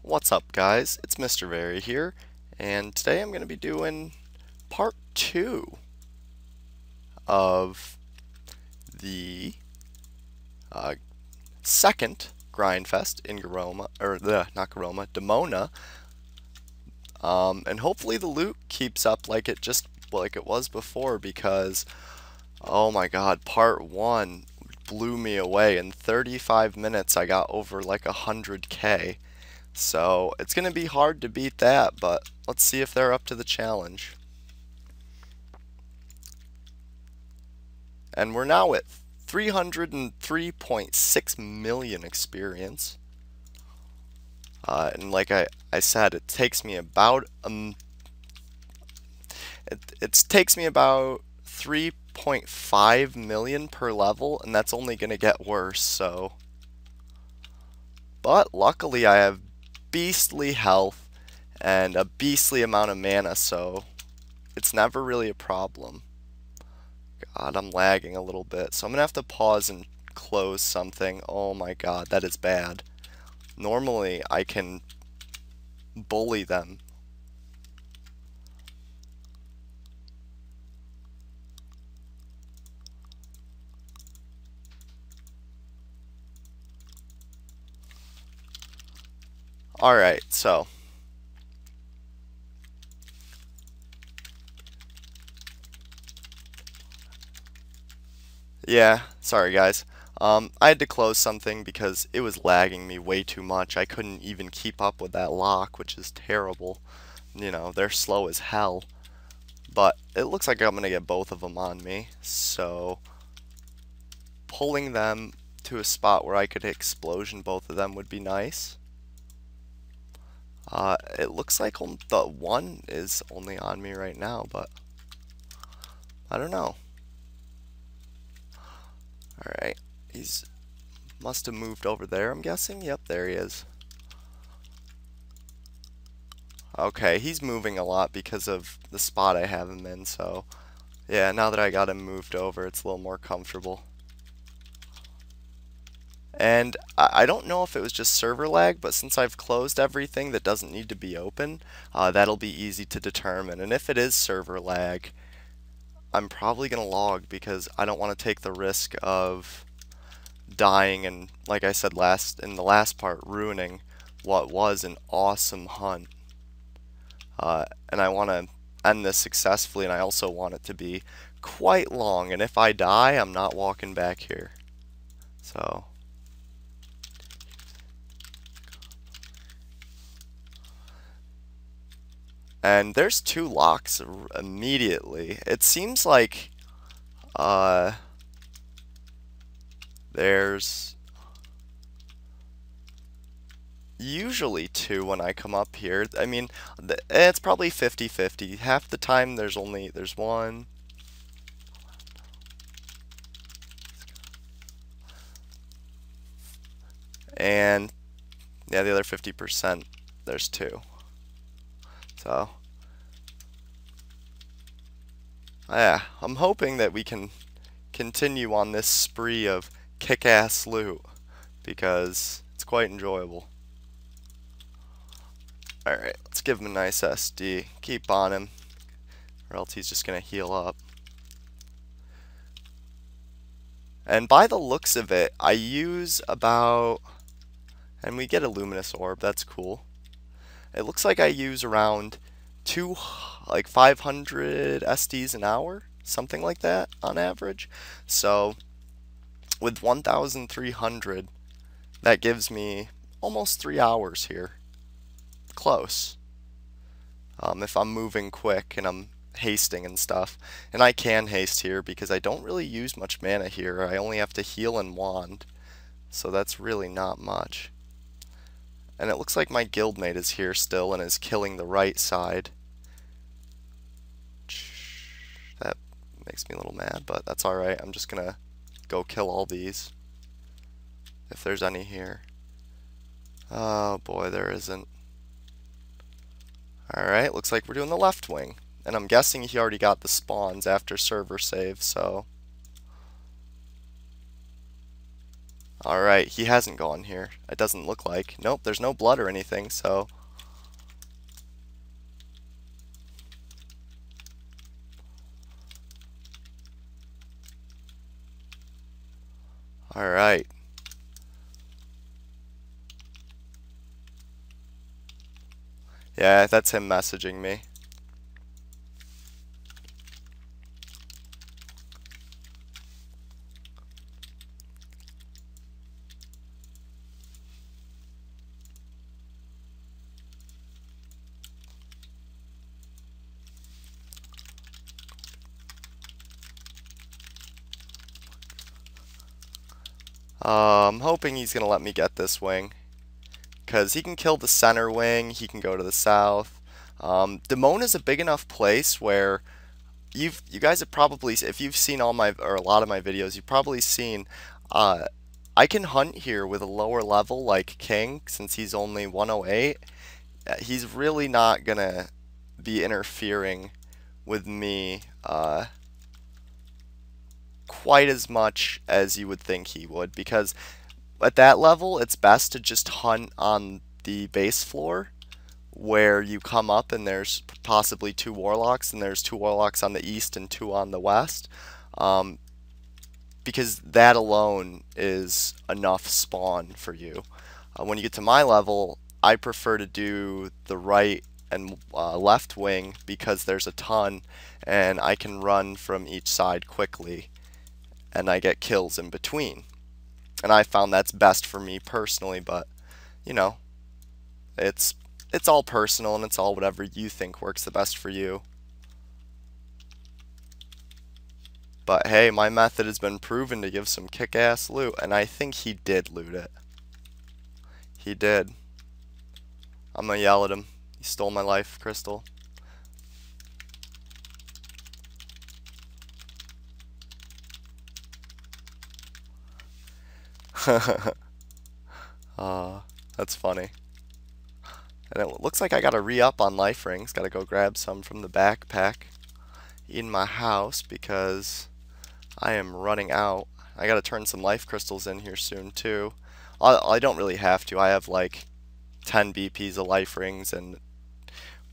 What's up, guys? It's MrVerry here, and today I'm going to be doing part 2 of the second Grindfest in Demona, and hopefully the loot keeps up like it was before, because oh my god, part 1 blew me away. In 35 minutes I got over like 100k. So it's going to be hard to beat that, but let's see if they're up to the challenge. And we're now at 303.6 million experience. And like I said, it takes me about it takes me about 3.5 million per level, and that's only going to get worse. So, but luckily I have beastly health and a beastly amount of mana, so it's never really a problem. God, I'm lagging a little bit, so I'm gonna have to pause and close something. Oh my god, that is bad. Normally I can bully them. Alright, so yeah, sorry guys. I had to close something because it was lagging me way too much. I couldn't even keep up with that lock, which is terrible. You know, they're slow as hell. But it looks like I'm going to get both of them on me. So, pulling them to a spot where I could explosion both of them would be nice. It looks like the one is only on me right now, but I don't know. Alright, he's must have moved over there, I'm guessing. Yep, there he is. Okay, he's moving a lot because of the spot I have him in, so yeah, now that I got him moved over, it's a little more comfortable. And I don't know if it was just server lag, but since I've closed everything that doesn't need to be open, that'll be easy to determine. And if it is server lag, I'm probably going to log, because I don't want to take the risk of dying and, like I said in the last part, ruining what was an awesome hunt. And I want to end this successfully, and I also want it to be quite long. And if I die, I'm not walking back here. So... and there's 2 locks immediately. It seems like there's usually 2 when I come up here. I mean, it's probably 50-50. Half the time there's one. And yeah, the other 50% there's 2. So, yeah, I'm hoping that we can continue on this spree of kick-ass loot, because it's quite enjoyable. Alright, let's give him a nice SD. Keep on him, or else he's just going to heal up. And by the looks of it, I use about... and we get a luminous orb, that's cool. It looks like I use around 500 SDs an hour, something like that on average. So with 1,300, that gives me almost 3 hours here. Close. If I'm moving quick and I'm hasting and stuff. And I can haste here because I don't really use much mana here. I only have to heal and wand. So that's really not much. And it looks like my guildmate is here still and is killing the right side. That makes me a little mad, but that's alright. I'm just gonna go kill all these, if there's any here. Oh boy, there isn't. Alright, looks like we're doing the left wing. And I'm guessing he already got the spawns after server save, so... Alright, he hasn't gone here. It doesn't look like. Nope, there's no blood or anything, so... Alright. Yeah, that's him messaging me. I'm hoping he's going to let me get this wing. Because he can kill the center wing, he can go to the south. Demona is a big enough place where you guys have probably, if you've seen all my, or a lot of my videos, you've probably seen, I can hunt here with a lower level like King, since he's only 108. He's really not going to be interfering with me quite as much as you would think he would, because at that level it's best to just hunt on the base floor where you come up and there's possibly 2 Warlocks, and there's 2 Warlocks on the east and 2 on the west, because that alone is enough spawn for you. When you get to my level, I prefer to do the right and left wing because there's a ton and I can run from each side quickly and I get kills in between. And I found that's best for me personally, but you know, it's all personal and it's all whatever you think works the best for you. But hey, my method has been proven to give some kick-ass loot, and I think he did loot it. He did. I'm gonna yell at him. He stole my life crystal. That's funny. And it looks like I gotta re-up on life rings. Gotta go grab some from the backpack in my house because I am running out. I gotta turn some life crystals in here soon too. I don't really have to. I have like 10 BPs of life rings and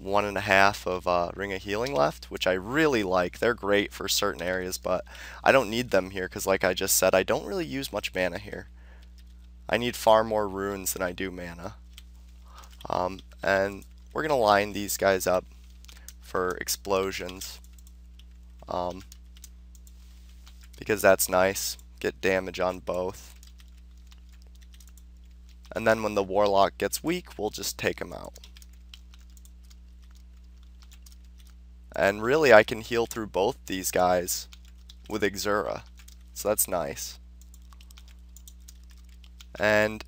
1.5 of Ring of Healing left, which I really like. They're great for certain areas, but I don't need them here because, like I just said, I don't really use much mana here. I need far more runes than I do mana. And we're going to line these guys up for explosions. Because that's nice. Get damage on both. And then when the Warlock gets weak, we'll just take him out. And really, I can heal through both these guys with Exura. So that's nice. And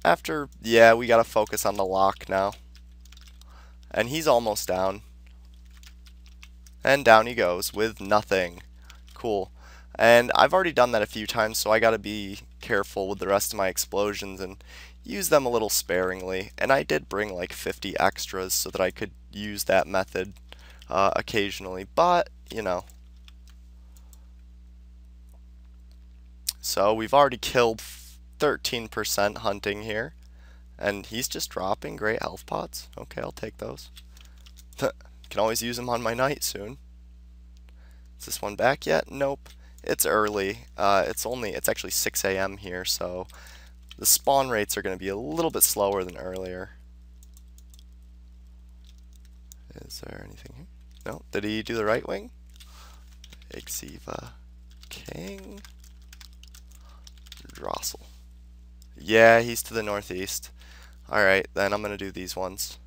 after, yeah, we gotta focus on the lock now. And he's almost down. And down he goes with nothing. Cool. And I've already done that a few times, so I gotta be careful with the rest of my explosions and use them a little sparingly. And I did bring like 50 extras so that I could use that method occasionally, but you know. So we've already killed 13% hunting here, and he's just dropping great health pots. Okay, I'll take those. Can always use them on my knight soon. Is this one back yet? Nope. It's early. It's actually 6 a.m. here, so the spawn rates are going to be a little bit slower than earlier. Is there anything here? No. Did he do the right wing? Exiva King Drossel. Yeah, he's to the northeast. Alright, then I'm going to do these ones.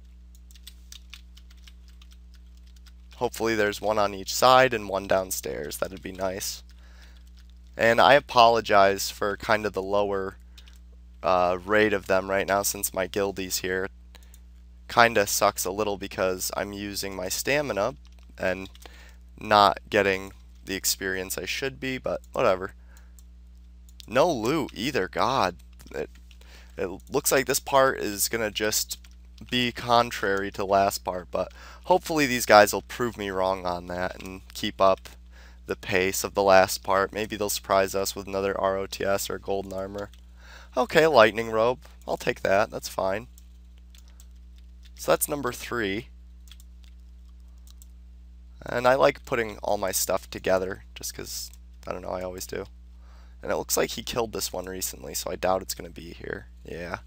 Hopefully there's one on each side and one downstairs. That'd be nice. And I apologize for kind of the lower rate of them right now since my guildie's here. Kinda sucks a little because I'm using my stamina and not getting the experience I should be, but whatever. No loot either, god. It looks like this part is gonna just be contrary to the last part, but hopefully these guys will prove me wrong on that and keep up the pace of the last part. Maybe they'll surprise us with another ROTS or golden armor. Okay, lightning robe. I'll take that. That's fine. So that's number 3. And I like putting all my stuff together just because, I don't know, I always do. And it looks like he killed this one recently, so I doubt it's going to be here. Yeah.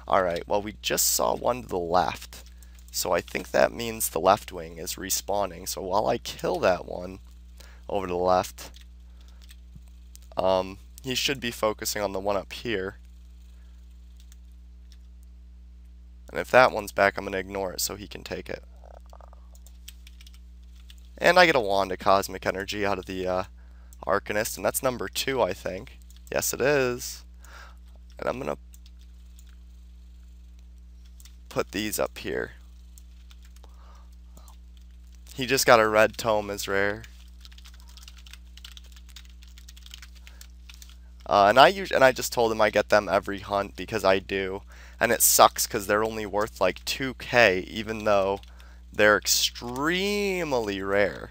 Alright, well, we just saw one to the left. So I think that means the left wing is respawning. So while I kill that one over to the left, he should be focusing on the one up here. And if that one's back, I'm going to ignore it so he can take it. And I get a wand of cosmic energy out of the Arcanist, and that's number 2, I think. Yes, it is. And I'm going to put these up here. He just got a red tome as rare. And I just told him I get them every hunt because I do. And it sucks because they're only worth like 2k, even though they're extremely rare.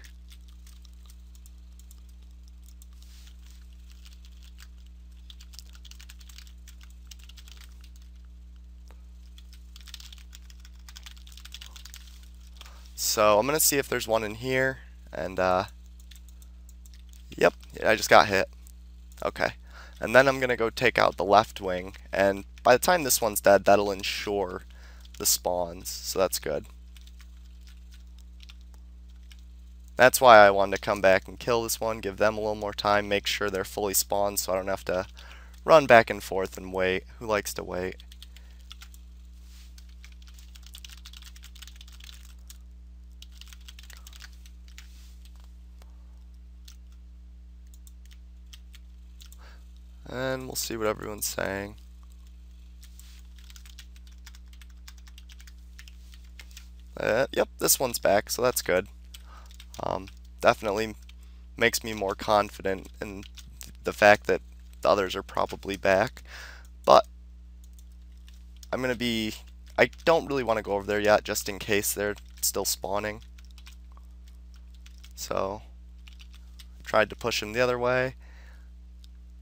So I'm going to see if there's one in here. And, yep, I just got hit. Okay. And then I'm going to go take out the left wing. And by the time this one's dead, that'll ensure the spawns. So that's good. That's why I wanted to come back and kill this one, give them a little more time, make sure they're fully spawned so I don't have to run back and forth and wait. Who likes to wait? And we'll see what everyone's saying. Yep, this one's back, so that's good. Definitely makes me more confident in the fact that the others are probably back. But I don't really want to go over there yet, just in case they're still spawning. So, tried to push him the other way.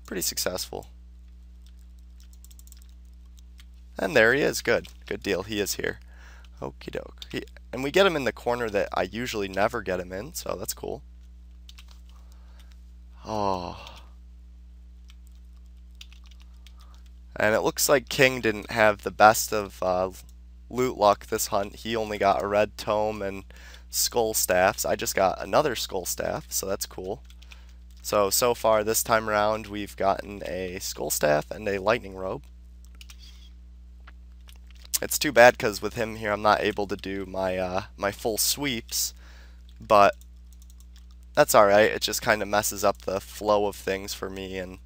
Pretty successful. And there he is. Good. Good deal. He is here. Okie doke. And we get him in the corner that I usually never get him in, so that's cool. Oh. And it looks like King didn't have the best of loot luck this hunt. He only got a red tome and skull staffs. I just got another skull staff, so that's cool. So far this time around we've gotten a skull staff and a lightning robe. It's too bad because with him here I'm not able to do my my full sweeps, but that's alright. It just kind of messes up the flow of things for me, and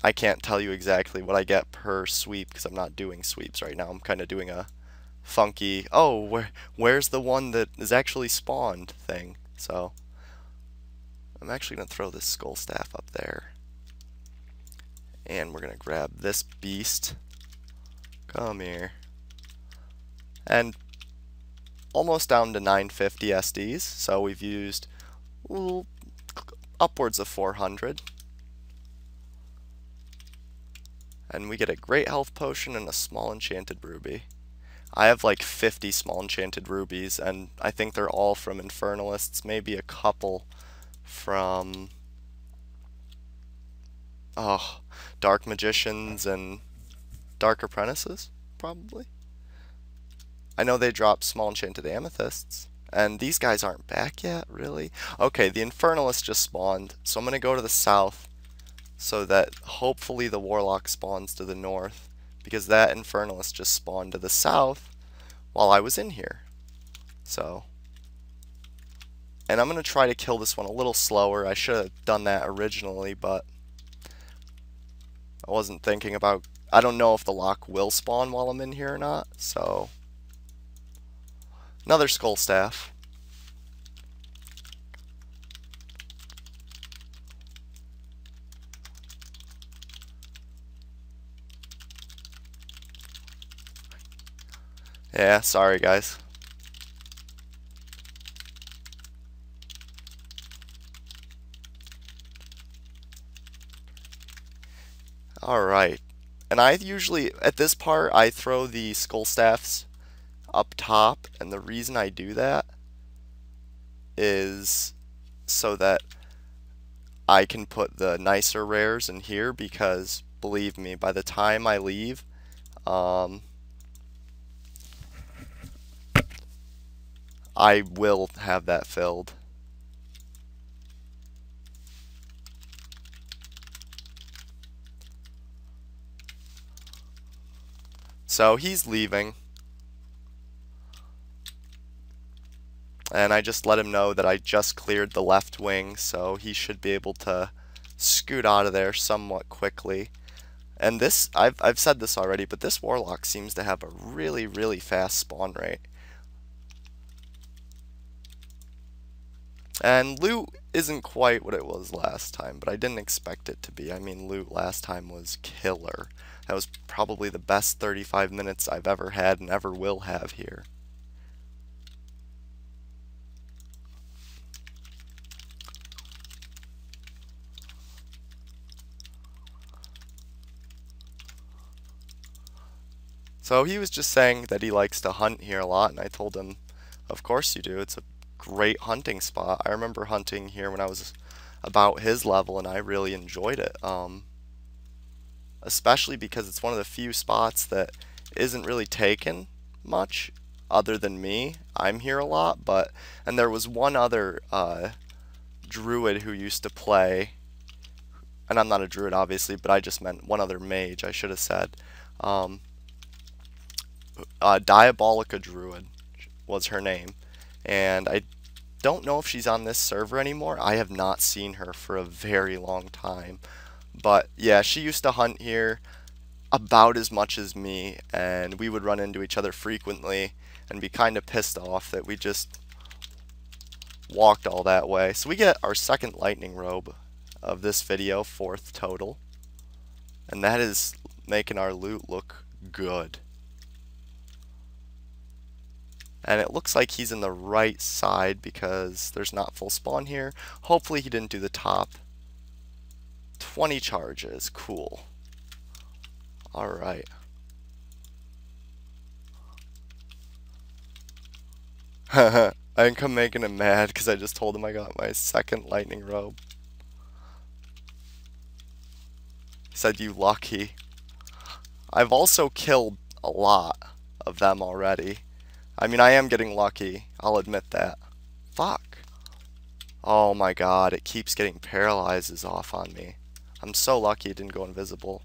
I can't tell you exactly what I get per sweep because I'm not doing sweeps right now. I'm kind of doing a funky, oh, where's the one that is actually spawned thing. So I'm actually going to throw this skull staff up there. And we're going to grab this beast. Come here. And almost down to 950 SDs. So we've used upwards of 400. And we get a great health potion and a small enchanted ruby. I have like 50 small enchanted rubies, and I think they're all from Infernalists, maybe a couple from Dark Magicians and Dark Apprentices, probably. I know they drop small enchanted amethysts, and these guys aren't back yet, really? Okay, the Infernalist just spawned, so I'm going to go to the south so that hopefully the Warlock spawns to the north, because that Infernalist just spawned to the south while I was in here. So, and I'm going to try to kill this one a little slower. I should have done that originally, but I wasn't thinking about, I don't know if the lock will spawn while I'm in here or not, so another skull staff. Yeah, sorry guys. Alright, And I usually, at this part, I throw the skull staffs up top, and the reason I do that is so that I can put the nicer rares in here, because believe me, by the time I leave, I will have that filled. So he's leaving, and I just let him know that I just cleared the left wing, so he should be able to scoot out of there somewhat quickly. And this, I've said this already, but this Warlock seems to have a really, really fast spawn rate. And loot isn't quite what it was last time, but I didn't expect it to be. I mean, loot last time was killer. That was probably the best 35 minutes I've ever had and ever will have here. So he was just saying that he likes to hunt here a lot, and I told him, of course you do. It's a great hunting spot. I remember hunting here when I was about his level, and I really enjoyed it. Especially because it's one of the few spots that isn't really taken much other than me. I'm here a lot, and there was one other druid who used to play, and I'm not a druid obviously, but I just meant one other mage, I should have said. Diabolica Druid was her name, and I don't know if she's on this server anymore. I have not seen her for a very long time, but yeah, she used to hunt here about as much as me, and we would run into each other frequently and be kind of pissed off that we just walked all that way. So we get our second lightning robe of this video, 4th total, and that is making our loot look good. And it looks like he's in the right side because there's not full spawn here. Hopefully he didn't do the top. 20 charges, cool. Alright. I think I'm making him mad because I just told him I got my second lightning robe. He said, "You lucky." I've also killed a lot of them already. I mean, I am getting lucky, I'll admit that. Fuck. Oh my god, it keeps getting paralyzes off on me. I'm so lucky it didn't go invisible.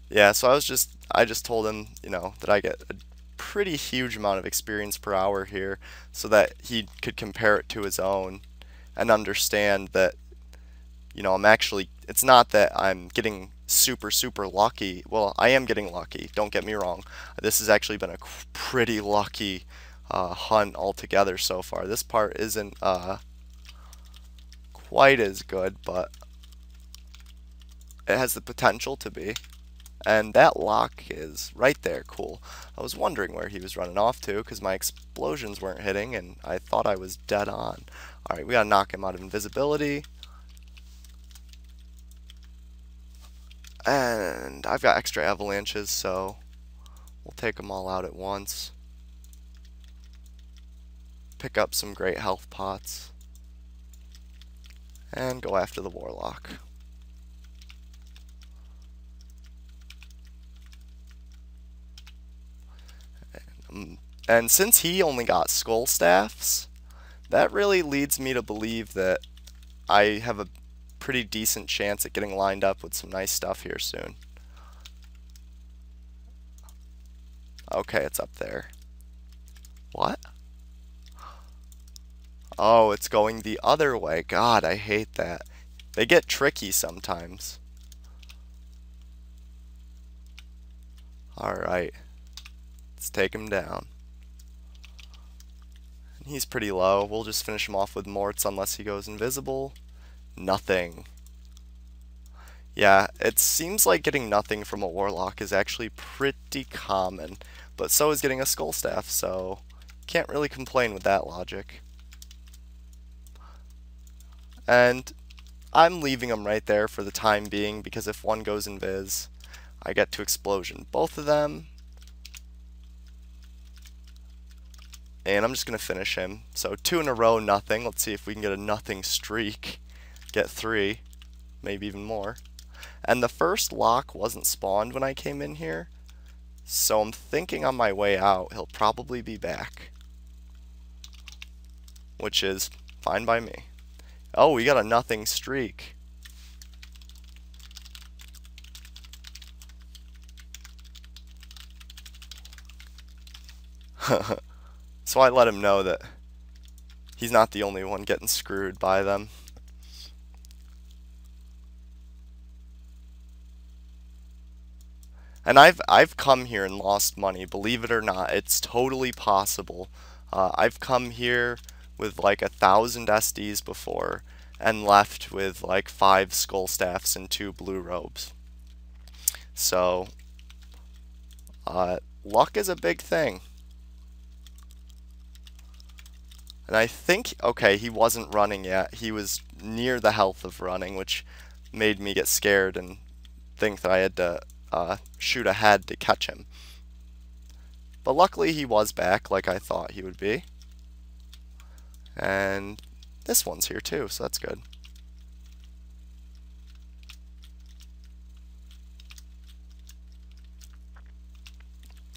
Yeah, so I just told him, you know, that I get a pretty huge amount of experience per hour here, so that he could compare it to his own and understand that, you know, it's not that I'm getting super, super lucky. Well, I am getting lucky, don't get me wrong. This has actually been a pretty lucky hunt altogether so far. This part isn't quite as good, but it has the potential to be. And that lock is right there, cool. I was wondering where he was running off to because my explosions weren't hitting and I thought I was dead on. Alright, we gotta knock him out of invisibility. And I've got extra avalanches, so we'll take them all out at once. Pick up some great health pots. And go after the Warlock. And since he only got skull staffs, that really leads me to believe that I have a pretty decent chance at getting lined up with some nice stuff here soon. Okay, it's up there. What? Oh, it's going the other way. God, I hate that. They get tricky sometimes. Alright. Let's take him down. He's pretty low. We'll just finish him off with Morts unless he goes invisible. Nothing. Yeah, it seems like getting nothing from a Warlock is actually pretty common, but so is getting a Skull Staff, so can't really complain with that logic. And I'm leaving them right there for the time being, because if one goes invis, I get to explosion both of them. And I'm just going to finish him. So 2 in a row, nothing. Let's see if we can get a nothing streak. Get 3, maybe even more. And the first lock wasn't spawned when I came in here, so I'm thinking on my way out he'll probably be back, which is fine by me. Oh, we got a nothing streak. So I let him know that he's not the only one getting screwed by them. And I've come here and lost money, believe it or not. It's totally possible. I've come here with like 1,000 SDs before and left with like 5 skull staffs and 2 blue robes. So luck is a big thing. And I think, okay, he wasn't running yet. He was near the health of running, which made me get scared and think that I had to shoot ahead to catch him. But luckily he was back like I thought he would be. And this one's here too, so that's good.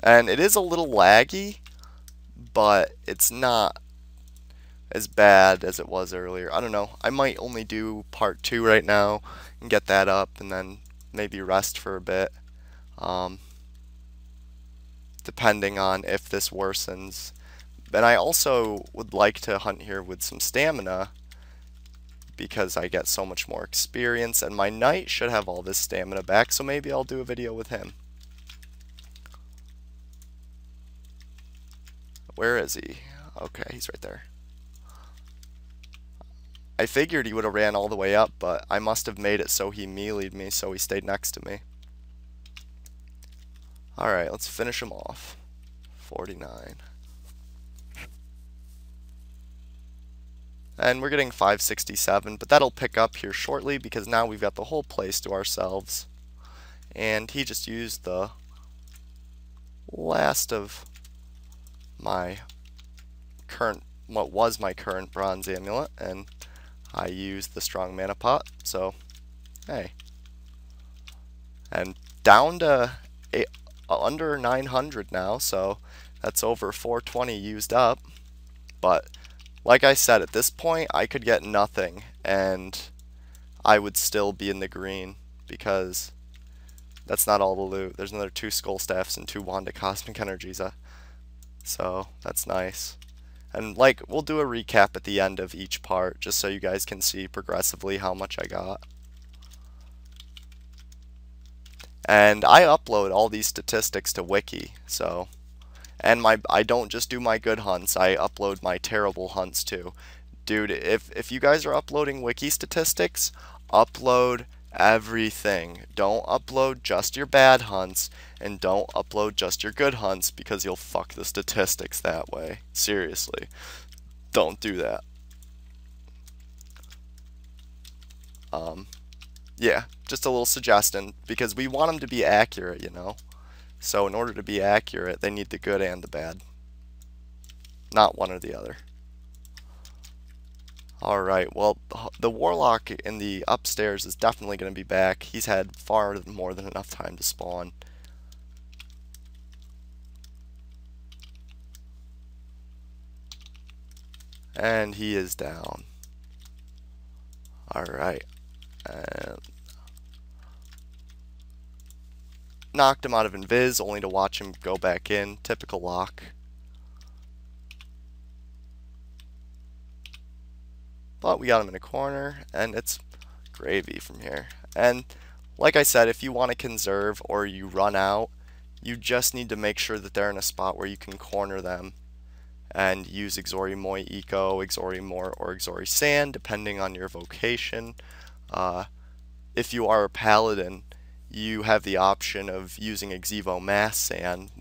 And it is a little laggy, but it's not as bad as it was earlier. I don't know. I might only do part 2 right now and get that up and then maybe rest for a bit. Depending on if this worsens. And I also would like to hunt here with some stamina because I get so much more experience, and my knight should have all this stamina back, so maybe I'll do a video with him. Where is he? Okay, he's right there. I figured he would have ran all the way up, but I must have made it so he melee'd me, so he stayed next to me. Alright, let's finish him off. 49. And we're getting 567, but that'll pick up here shortly because now we've got the whole place to ourselves. And he just used the last of my current, what was my current bronze amulet, and I used the strong mana pot, so hey. And down to under 900 now, so that's over 420 used up. But like I said, at this point I could get nothing and I would still be in the green because that's not all the loot. There's another 2 skull staffs and 2 Wanda cosmic energies, so that's nice. And like, we'll do a recap at the end of each part just so you guys can see progressively how much I got. And I upload all these statistics to Wiki, so, and I don't just do my good hunts, I upload my terrible hunts too. Dude, if you guys are uploading Wiki statistics, upload everything. Don't upload just your bad hunts, and don't upload just your good hunts because you'll fuck the statistics that way. Seriously, don't do that. Yeah, just a little suggestion, because we want them to be accurate, you know? So in order to be accurate, they need the good and the bad. Not one or the other. Alright, well, the Warlock in the upstairs is definitely going to be back. He's had far more than enough time to spawn. And he is down. Alright. And knocked him out of invis only to watch him go back in. Typical lock. But we got him in a corner and it's gravy from here. And like I said, if you want to conserve or you run out, you just need to make sure that they're in a spot where you can corner them and use Exori Moi Eco, Exori More, or Exori Sand depending on your vocation. if you are a paladin, you have the option of using Xevo Mass Sand,